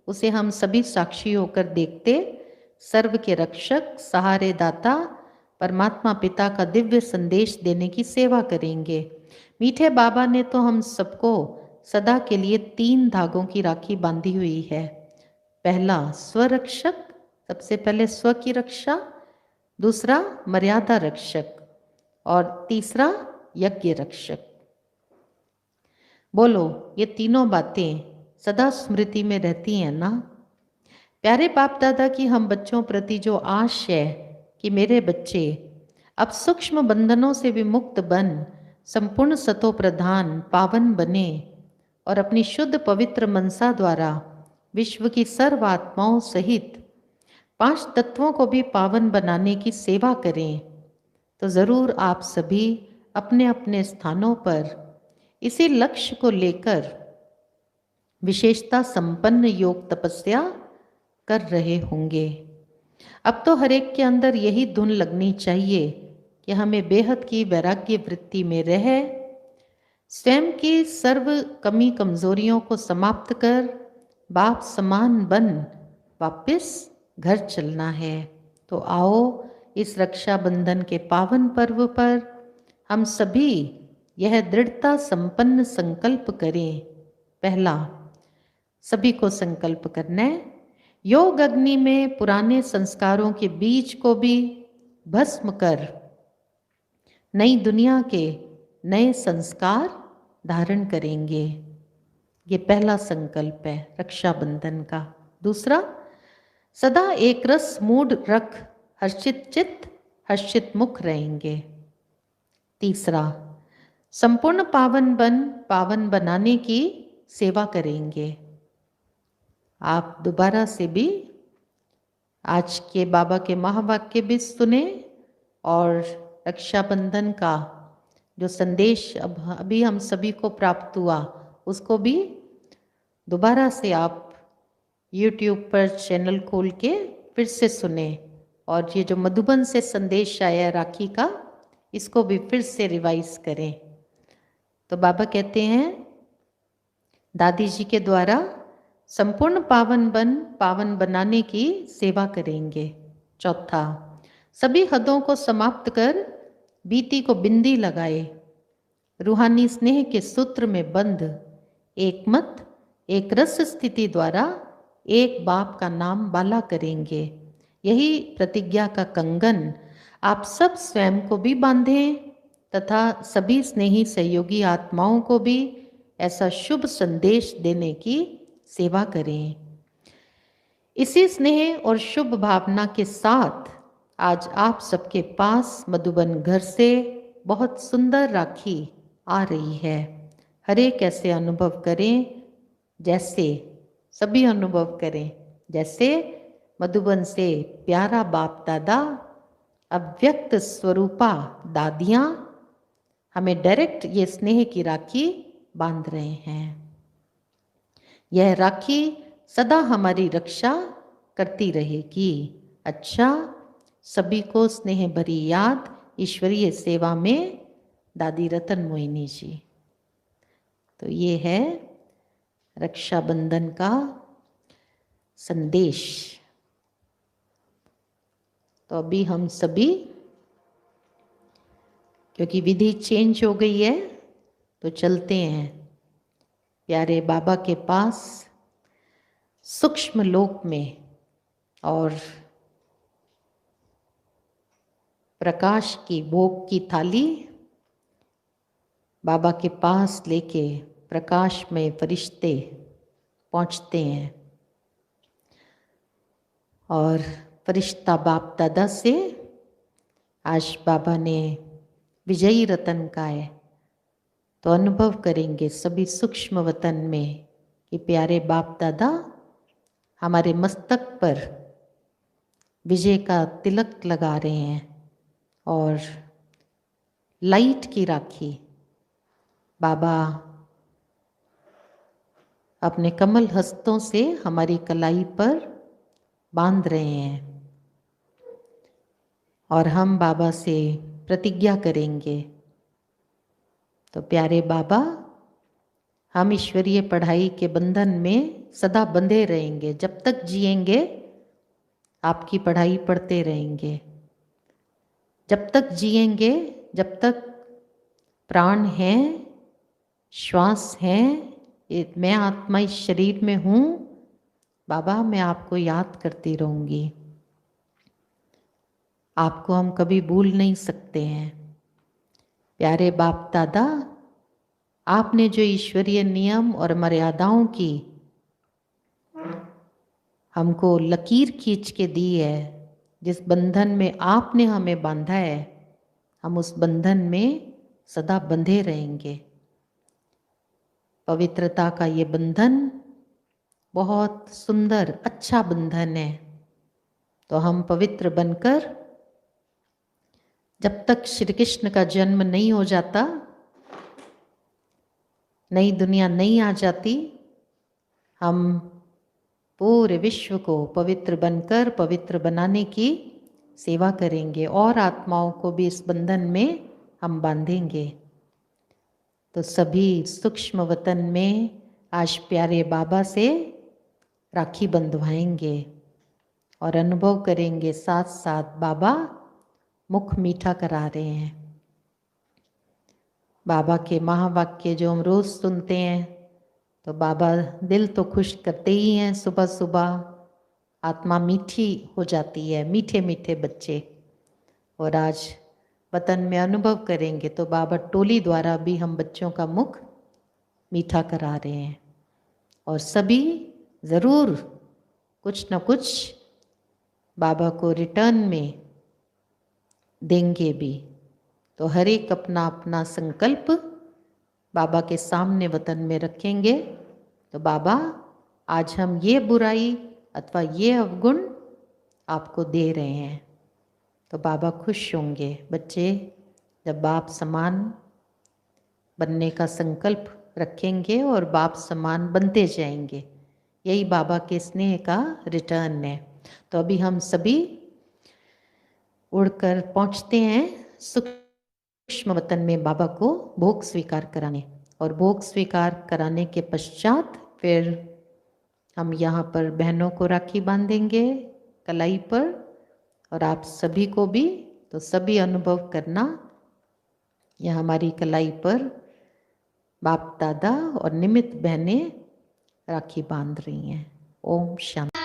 उसे हम सभी साक्षी होकर देखते सर्व के रक्षक सहारे दाता परमात्मा पिता का दिव्य संदेश देने की सेवा करेंगे। मीठे बाबा ने तो हम सबको सदा के लिए 3 धागों की राखी बांधी हुई है। पहला स्वरक्षक, सबसे पहले स्व की रक्षा, दूसरा मर्यादा रक्षक और तीसरा यज्ञ रक्षक। बोलो, ये तीनों बातें सदा स्मृति में रहती हैं ना? प्यारे बाप दादा की हम बच्चों प्रति जो आश है कि मेरे बच्चे अब सूक्ष्म बंधनों से विमुक्त बन संपूर्ण सतो प्रधान पावन बने और अपनी शुद्ध पवित्र मनसा द्वारा विश्व की सर्व आत्माओं सहित 5 तत्वों को भी पावन बनाने की सेवा करें, तो ज़रूर आप सभी अपने अपने स्थानों पर इसी लक्ष्य को लेकर विशेषता संपन्न योग तपस्या कर रहे होंगे। अब तो हर एक के अंदर यही धुन लगनी चाहिए कि हमें बेहद की वैराग्य वृत्ति में रह स्वयं की सर्व कमी कमजोरियों को समाप्त कर बाप समान बन वापस घर चलना है। तो आओ इस रक्षाबंधन के पावन पर्व पर हम सभी यह दृढ़ता संपन्न संकल्प करें। पहला, सभी को संकल्प करना है, योग अग्नि में पुराने संस्कारों के बीज को भी भस्म कर नई दुनिया के नए संस्कार धारण करेंगे। ये पहला संकल्प है रक्षाबंधन का। दूसरा, सदा एक रस मूड रख हर्षित चित्त हर्षित मुख रहेंगे। तीसरा, संपूर्ण पावन बनाने की सेवा करेंगे। आप दोबारा से भी आज के बाबा के महावाक्य भी सुने और रक्षाबंधन का जो संदेश अभी हम सभी को प्राप्त हुआ उसको भी दोबारा से आप YouTube पर चैनल खोल के फिर से सुने। और ये जो मधुबन से संदेश आया राखी का, इसको भी फिर से रिवाइज करें। तो बाबा कहते हैं दादी जी के द्वारा संपूर्ण पावन बनाने की सेवा करेंगे। चौथा, सभी हदों को समाप्त कर बीती को बिंदी लगाए, रूहानी स्नेह के सूत्र में बंद एक मत एक रस स्थिति द्वारा एक बाप का नाम बाला करेंगे। यही प्रतिज्ञा का कंगन आप सब स्वयं को भी बांधें तथा सभी स्नेही सहयोगी आत्माओं को भी ऐसा शुभ संदेश देने की सेवा करें। इसी स्नेह और शुभ भावना के साथ आज आप सबके पास मधुबन घर से बहुत सुंदर राखी आ रही है। हर एक ऐसे अनुभव करें, जैसे सभी अनुभव करें जैसे मधुबन से प्यारा बाप दादा, अव्यक्त स्वरूपा दादियाँ हमें डायरेक्ट ये स्नेह की राखी बांध रहे हैं। यह राखी सदा हमारी रक्षा करती रहेगी। अच्छा, सभी को स्नेह भरी याद ईश्वरीय सेवा में दादी रतन मोहिनी जी। तो ये है रक्षाबंधन का संदेश। तो अभी हम सभी, क्योंकि विधि चेंज हो गई है, तो चलते हैं प्यारे बाबा के पास सूक्ष्म लोक में और प्रकाश की भोग की थाली बाबा के पास लेके प्रकाश में फरिश्ते पहुंचते हैं और फरिश्ता बाप दादा से आज बाबा ने विजयी रतन का है, तो अनुभव करेंगे सभी सूक्ष्म वतन में कि प्यारे बाप दादा हमारे मस्तक पर विजय का तिलक लगा रहे हैं और लाइट की राखी बाबा अपने कमल हस्तों से हमारी कलाई पर बांध रहे हैं और हम बाबा से प्रतिज्ञा करेंगे। तो प्यारे बाबा, हम ईश्वरीय पढ़ाई के बंधन में सदा बंधे रहेंगे। जब तक जिएंगे आपकी पढ़ाई पढ़ते रहेंगे। जब तक जिएंगे, जब तक प्राण हैं, श्वास हैं, मैं आत्मा इस शरीर में हूँ। बाबा मैं आपको याद करती रहूँगी, आपको हम कभी भूल नहीं सकते हैं। प्यारे बाप दादा, आपने जो ईश्वरीय नियम और मर्यादाओं की हमको लकीर खींच के दी है, जिस बंधन में आपने हमें बांधा है, हम उस बंधन में सदा बंधे रहेंगे। पवित्रता का ये बंधन बहुत सुंदर अच्छा बंधन है। तो हम पवित्र बनकर, जब तक श्री कृष्ण का जन्म नहीं हो जाता, नई दुनिया नहीं आ जाती, हम पूरे विश्व को पवित्र बनकर पवित्र बनाने की सेवा करेंगे और आत्माओं को भी इस बंधन में हम बांधेंगे। तो सभी सूक्ष्म वतन में आज प्यारे बाबा से राखी बंधवाएंगे और अनुभव करेंगे, साथ साथ बाबा मुख मीठा करा रहे हैं। बाबा के महावाक्य जो हम रोज सुनते हैं, तो बाबा दिल तो खुश करते ही हैं। सुबह सुबह आत्मा मीठी हो जाती है, मीठे मीठे बच्चे। और आज वतन में अनुभव करेंगे तो बाबा टोली द्वारा भी हम बच्चों का मुख मीठा करा रहे हैं। और सभी ज़रूर कुछ न कुछ बाबा को रिटर्न में देंगे भी। तो हर एक अपना अपना संकल्प बाबा के सामने वतन में रखेंगे। तो बाबा आज हम ये बुराई अथवा ये अवगुण आपको दे रहे हैं। तो बाबा खुश होंगे। बच्चे जब बाप समान बनने का संकल्प रखेंगे और बाप समान बनते जाएंगे, यही बाबा के स्नेह का रिटर्न है। तो अभी हम सभी उड़कर पहुंचते हैं सूक्ष्म वतन में बाबा को भोग स्वीकार कराने। और भोग स्वीकार कराने के पश्चात फिर हम यहाँ पर बहनों को राखी बांधेंगे कलाई पर, और आप सभी को भी। तो सभी अनुभव करना, यह हमारी कलाई पर बाप दादा और निमित्त बहनें राखी बांध रही हैं। ओम शांति।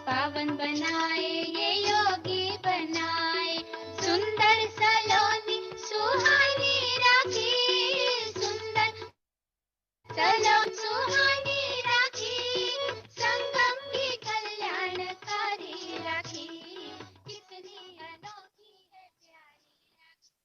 पावन बनाए ये योगी बनाए, सुंदर सलोनी सुहानी राखी, सुंदर सलोनी सुहानी राखी, संगम की कल्याणकारी राखी, कितनी अनोखी है प्यारी राखी।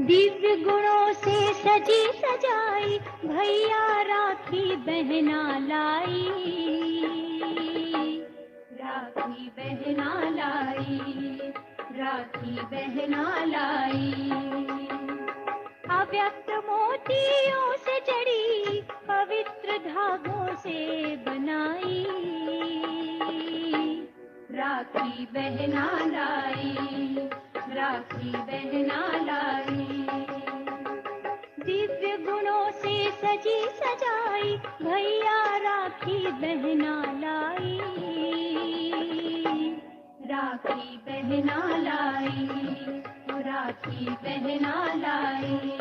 दिव्य गुणों से सजी सजाई, भैया राखी बहना लाई, राखी बहना लाई, राखी बहना लाई। अव्यक्त मोतियों से जड़ी, पवित्र धागों से बनाई, राखी बहना लाई, राखी बहना लाई। दिव्य गुणों से सजी सजाई, भैया राखी बहना लाई, राखी बहना लाई, राखी बहना लाई।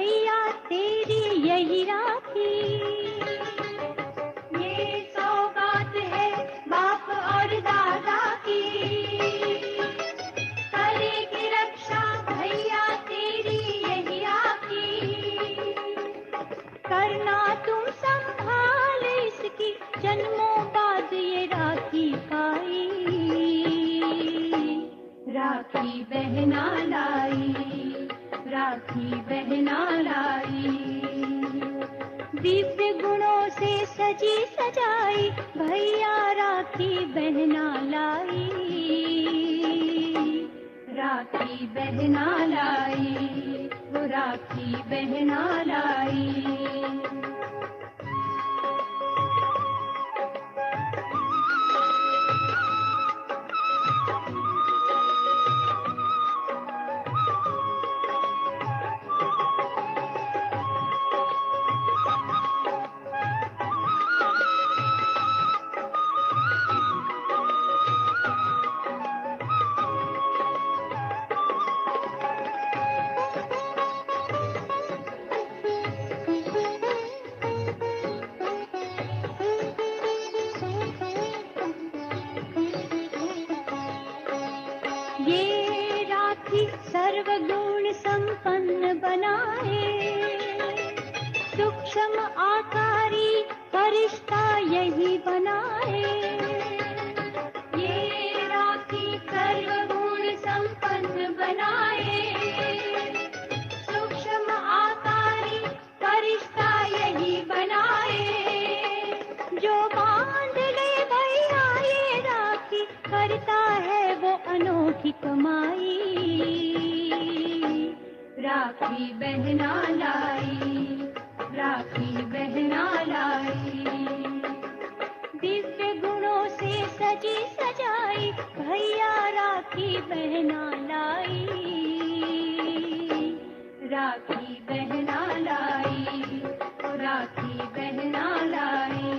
भैया तेरी यही राखी। ये सौगात है बाप और दादा की, करेगी रक्षा भैया तेरी यही राखी। करना तुम संभाल इसकी, जन्मों बाद ये राखी पाई। राखी बहना लाई, राखी बहना लाई। दिव्य गुणों से सजी सजाई, भैया राखी बहना लाई। राखी बहना लाई, वो राखी बहना लाई। ये राखी सर्वगुण संपन्न बनाए, सूक्ष्म आकारी फरिश्ता यही बनाए। ये राखी सर्वगुण संपन्न बनाए, सूक्ष्म आकारी फरिश्ता यही बनाए। जो बांध ले भैया ये राखी, करता है वो अनोखी कमाई। राखी बहना लाई, राखी बहना लाई। दिव्य गुणों से सजी सजाई, भैया राखी बहना लाई। राखी बहना लाई, राखी बहना लाई।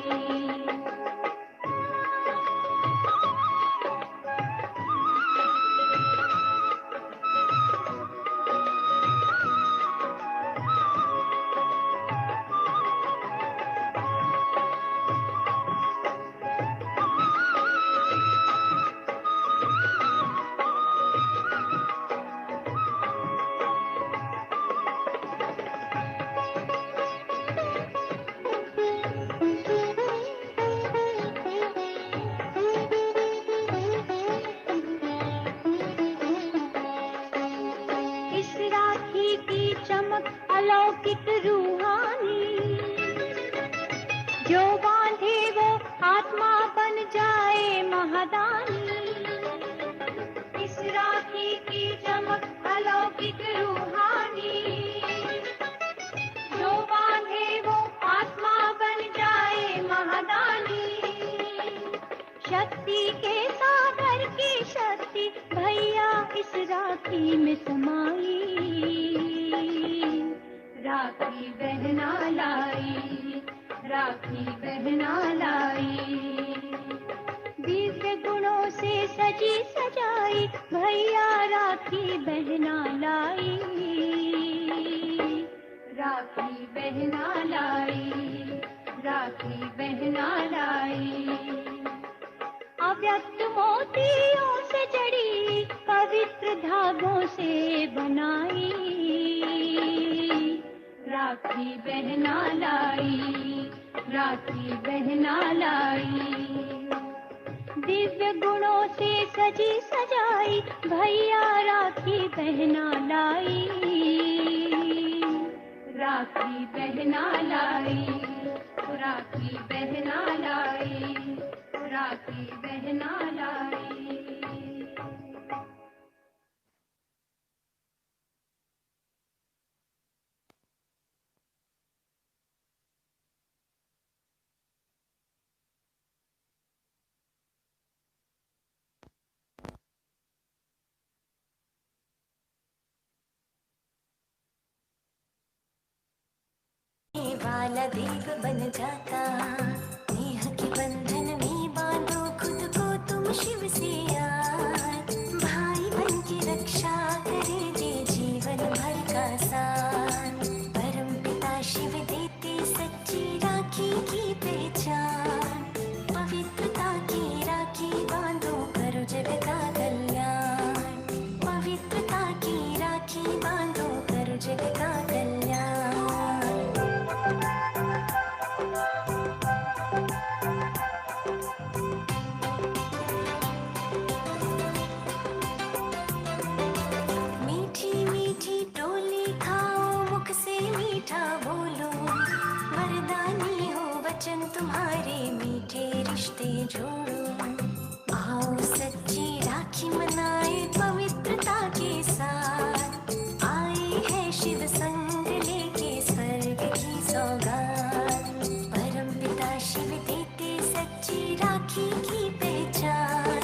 इस राखी की चमक अलौकिक रूहानी, जो बांधे वो आत्मा बन जाए महादानी। इस राखी की चमक अलौकिक रूहानी, जो बांधे वो आत्मा बन जाए महादानी। शक्ति के सागर की शक्ति भैया इस राखी में समाई। राखी बहना लाई, राखी बहना लाई। दिव्य गुणों से सजी सजाई, भैया राखी बहना लाई। राखी बहना लाई, राखी बहना लाई। अव्यक्त मोतियों से जड़ी, पवित्र धागों से बनाई। राखी बहना लाई, राखी बहना लाई। दिव्य गुणों से सजी सजाई, भैया राखी बहना लाई। राखी बहना लाई, राखी बहना लाई, राखी बहना लाई। वाला देव बन जाता, नेह के बंधन में बांधो खुद को तुम शिव से यार। भाई बन के रक्षा करे जे जीवन भर का साथ। जोड़ो, आओ सच्ची राखी मनाए पवित्रता के साथ। आए है शिव संग लेके स्वर्ग की सौगात, परम पिता शिव देते सच्ची राखी की पहचान।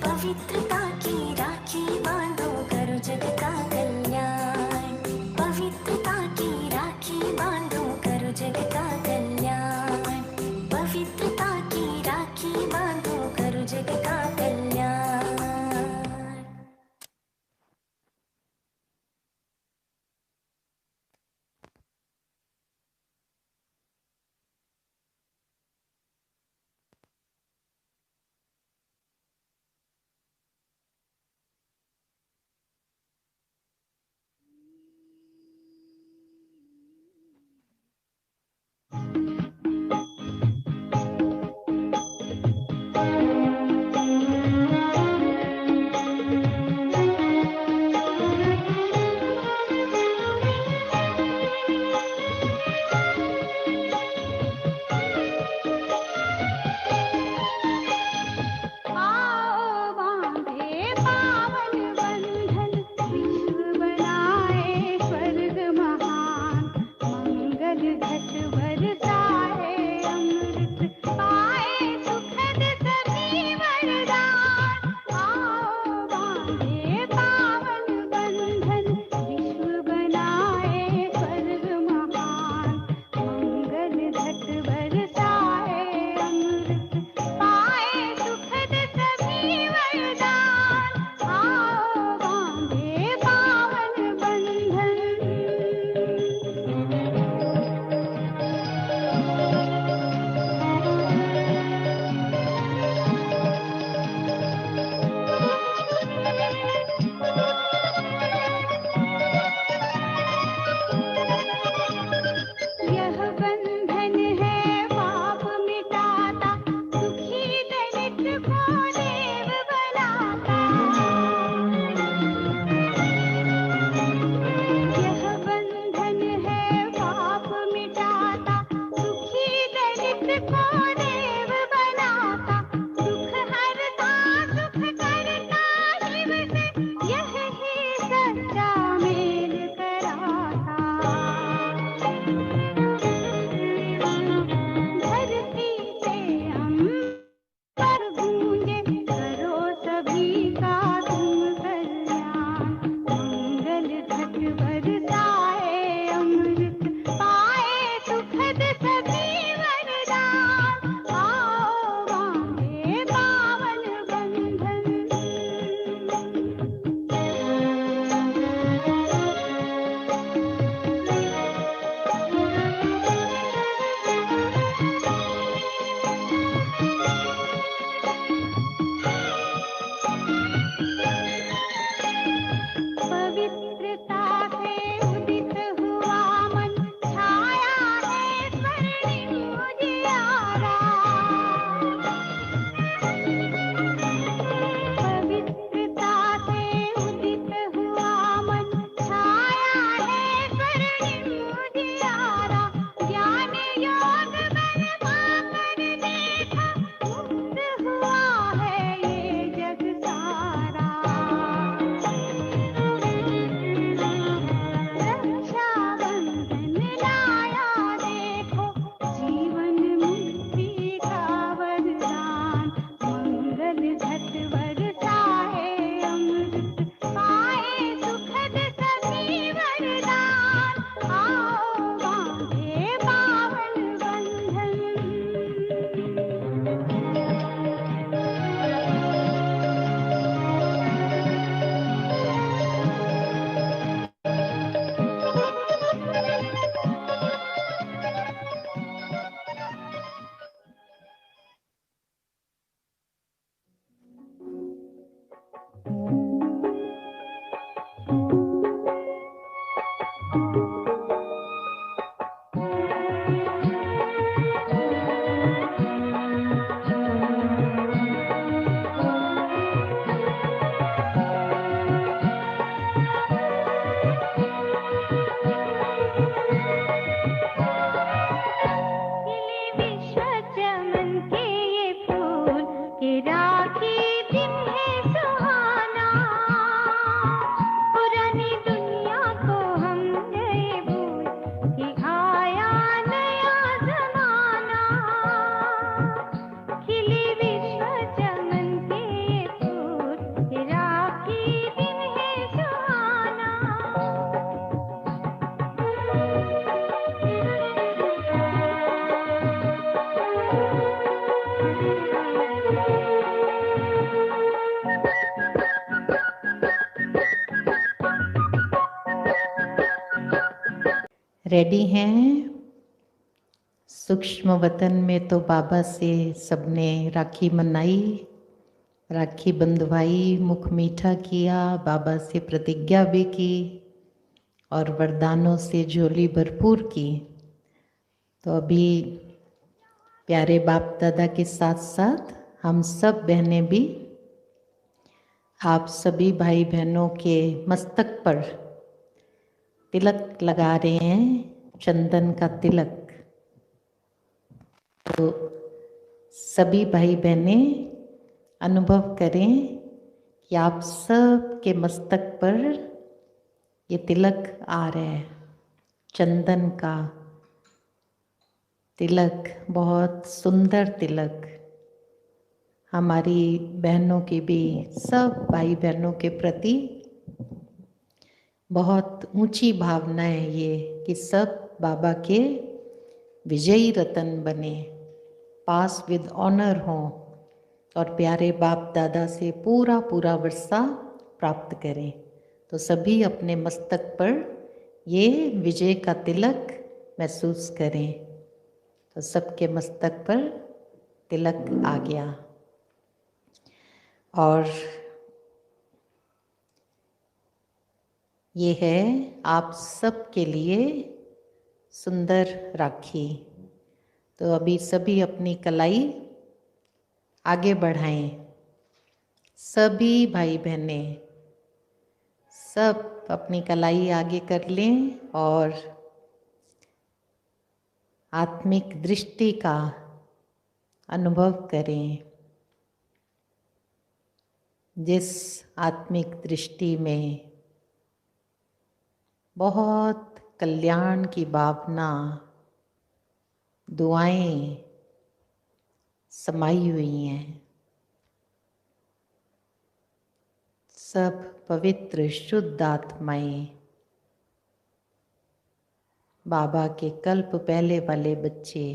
पवित्रता की राखी बांधो करो जग का कल्याण, पवित्रता की राखी बांधो करो जग का कल्याण, पवित्रता की राखी बांधो करो जग का कल्याण। आओ बांधे पावन बंधन, विश्व बनाए स्वर्ग महान। मंगल घट बरसाए अमृत, पाए सुखद सभी वरदान। आओ बांधे पावन बंधन, विश्व बनाए स्वर्ग महान। मंगल घट बरसाए अमृत, पाए सुखद सभी वरदान। आओ बांधे पावन बंधन। रेडी हैं? सूक्ष्म वतन में तो बाबा से सबने राखी मनाई, राखी बंधवाई, मुख मीठा किया, बाबा से प्रतिज्ञा भी की और वरदानों से झोली भरपूर की। तो अभी प्यारे बाप दादा के साथ साथ हम सब बहनें भी आप सभी भाई बहनों के मस्तक पर तिलक लगा रहे हैं, चंदन का तिलक। तो सभी भाई बहनें अनुभव करें कि आप सब के मस्तक पर ये तिलक आ रहा है, चंदन का तिलक, बहुत सुंदर तिलक। हमारी बहनों की भी, सब भाई बहनों के प्रति बहुत ऊंची भावना है ये कि सब बाबा के विजयी रतन बने, पास विद ऑनर हों और प्यारे बाप दादा से पूरा पूरा वर्षा प्राप्त करें। तो सभी अपने मस्तक पर ये विजय का तिलक महसूस करें। तो सबके मस्तक पर तिलक आ गया और ये है आप सब के लिए सुंदर राखी। तो अभी सभी अपनी कलाई आगे बढ़ाएं, सभी भाई बहनें सब अपनी कलाई आगे कर लें और आत्मिक दृष्टि का अनुभव करें। जिस आत्मिक दृष्टि में बहुत कल्याण की भावना, दुआएं समाई हुई हैं, सब पवित्र शुद्ध आत्माएं, बाबा के कल्प पहले वाले बच्चे,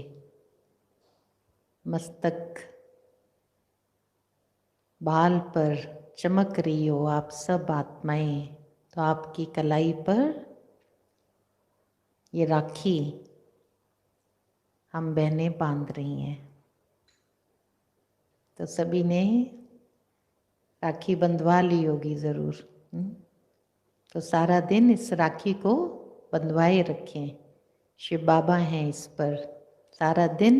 मस्तक बाल पर चमक रही हो आप सब आत्माएं। तो आपकी कलाई पर ये राखी हम बहनें बांध रही हैं। तो सभी ने राखी बंधवा ली होगी ज़रूर। तो सारा दिन इस राखी को बंधवाए रखें। शिव बाबा हैं इस पर, सारा दिन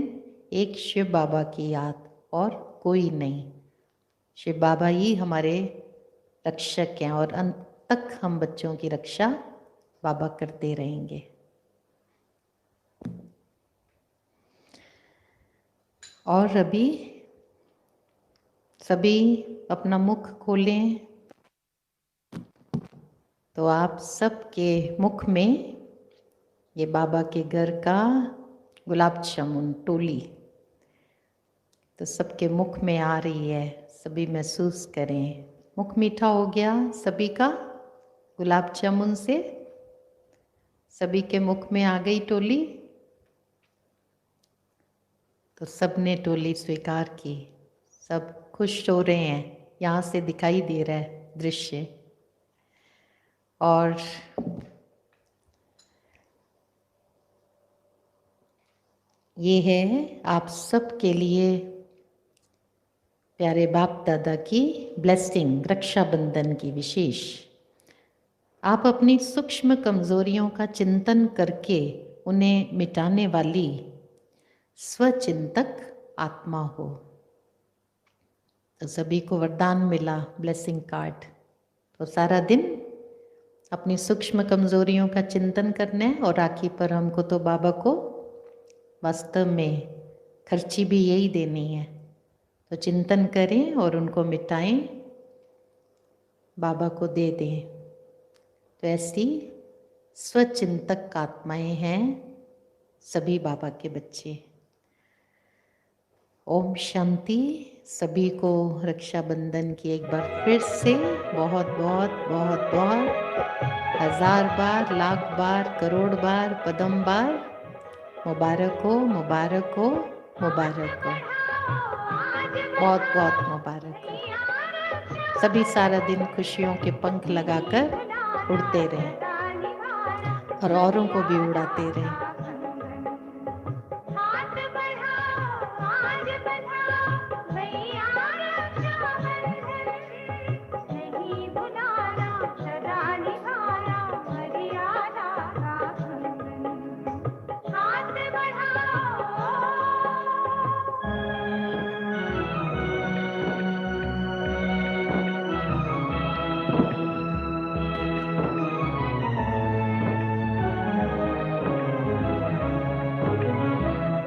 एक शिव बाबा की याद और कोई नहीं। शिव बाबा ही हमारे रक्षक हैं और अंत तक हम बच्चों की रक्षा बाबा करते रहेंगे। और अभी सभी अपना मुख खोलें। तो आप सबके मुख में ये बाबा के घर का गुलाब जामुन टोली तो सबके मुख में आ रही है, सभी महसूस करें। मुख मीठा हो गया सभी का गुलाब जामुन से, सभी के मुख में आ गई टोली। तो सब ने टोली स्वीकार की, सब खुश हो रहे हैं, यहाँ से दिखाई दे रहा है दृश्य। और ये है आप सब के लिए प्यारे बाप दादा की ब्लेसिंग, रक्षाबंधन की विशेष। आप अपनी सूक्ष्म कमजोरियों का चिंतन करके उन्हें मिटाने वाली स्वचिंतक आत्मा हो। तो सभी को वरदान मिला, ब्लेसिंग कार्ड। तो सारा दिन अपनी सूक्ष्म कमजोरियों का चिंतन करना है और राखी पर हमको तो बाबा को वास्तव में खर्ची भी यही देनी है। तो चिंतन करें और उनको मिटाएं, बाबा को दे दें। तो ऐसी स्वचिंतक आत्माएं हैं सभी बाबा के बच्चे। ओम शांति। सभी को रक्षाबंधन की एक बार फिर से बहुत बहुत बहुत बहुत हजार बार, लाख बार, करोड़ बार, पदम बार मुबारक हो, मुबारक हो, मुबारक हो, बहुत बहुत मुबारक हो। सभी सारा दिन खुशियों के पंख लगाकर उड़ते रहें। और औरों को भी उड़ाते रहें। हाथ बढ़ाओ आज बढ़ाओ भैया रक्षाबंधन, नहीं भुलाना सदा निभाना मर्यादा का बंधन। हाथ बढ़ाओ।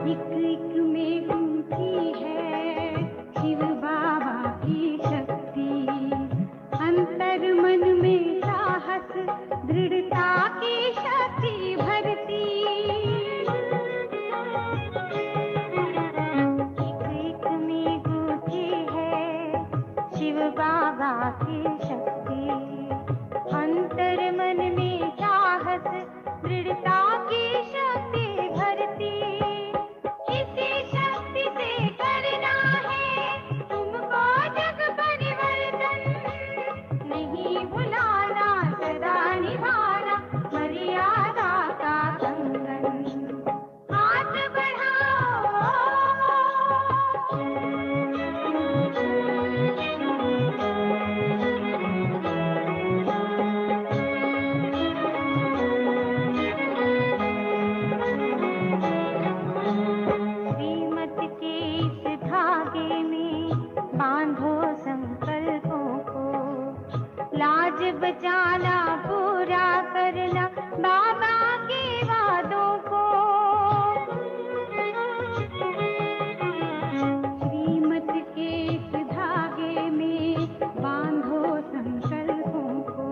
एक एक में गूंजी है शिव बाबा की शक्ति, अंतर मन में साहस दृढ़ता की शक्ति भरती। एक एक में गूंजी है शिव बाबा की शक्ति, अंतर मन में साहस दृढ़ता की शक्ति भरती। इसी शक्ति से करना है तुमको जग परिवर्तन, नहीं भुलाना सदा निभाना मर्यादा का कंगन। हाथ बढ़ाओ। श्रीमत के इस धागे में बांधो संकल्पों को, लाज बचाना पूरा करना बाबा के वादों को। श्रीमत के इस धागे में बांधो संकल्पों को,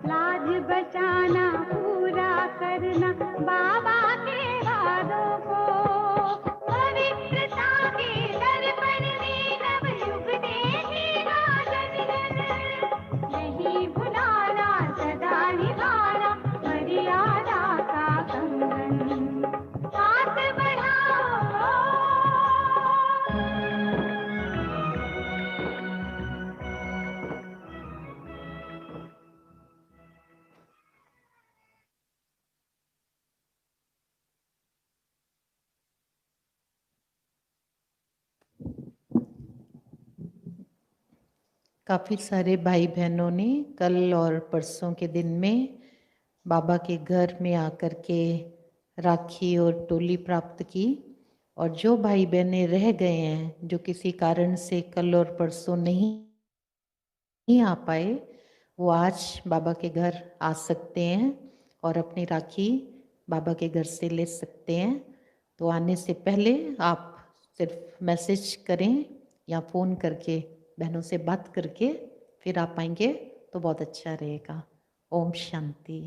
लाज बचाना पूरा करना बाबा के वादों को। पवित्रता के दर्पण में नवयुग देखेगा जनगण, नहीं भुलाना सदा निभाना मर्यादा का कंगन। हाथ बढ़ाओ। काफ़ी सारे भाई बहनों ने कल और परसों के दिन में बाबा के घर में आकर के राखी और टोली प्राप्त की, और जो भाई बहनें रह गए हैं, जो किसी कारण से कल और परसों नहीं आ पाए, वो आज बाबा के घर आ सकते हैं और अपनी राखी बाबा के घर से ले सकते हैं। तो आने से पहले आप सिर्फ मैसेज करें या फ़ोन करके बहनों से बात करके फिर आप आएंगे तो बहुत अच्छा रहेगा। ओम शांति।